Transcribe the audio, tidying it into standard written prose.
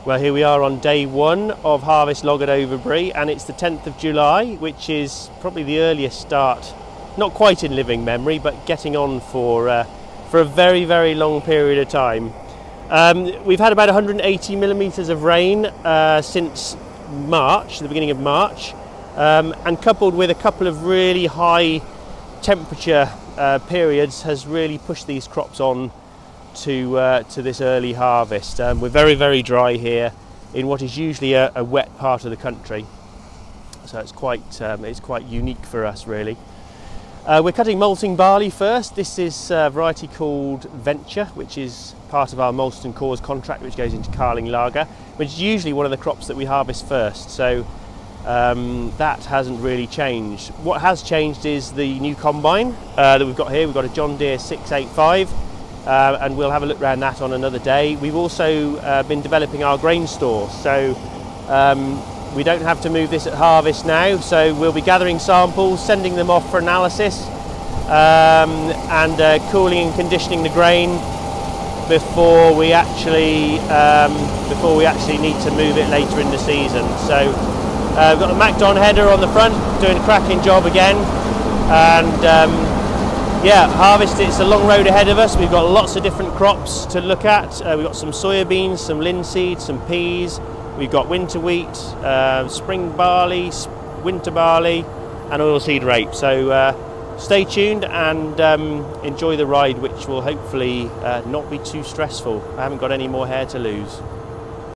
Well, here we are on day one of harvest log at Overbury, and it's the 10th of July, which is probably the earliest start, not quite in living memory, but getting on for a very, very long period of time. We've had about 180 millimetres of rain since March, the beginning of March, and coupled with a couple of really high temperature periods has really pushed these crops on to this early harvest. We're very, very dry here in what is usually a wet part of the country, so it's quite unique for us, really. We're cutting malting barley first. This is a variety called Venture, which is part of our Molson Coors contract, which goes into Carling lager, which is usually one of the crops that we harvest first. So that hasn't really changed. What has changed is the new combine that we've got here. We've got a John Deere 685, and we'll have a look around that on another day. We've also been developing our grain store, so we don't have to move this at harvest now, so we'll be gathering samples, sending them off for analysis, and cooling and conditioning the grain before we actually need to move it later in the season. So we've got the Macdon header on the front, doing a cracking job again, and yeah, harvest, it's a long road ahead of us. We've got lots of different crops to look at. We've got some soybeans, some linseed, some peas. We've got winter wheat, spring barley, winter barley, and oilseed rape. So stay tuned and enjoy the ride, which will hopefully not be too stressful. I haven't got any more hair to lose.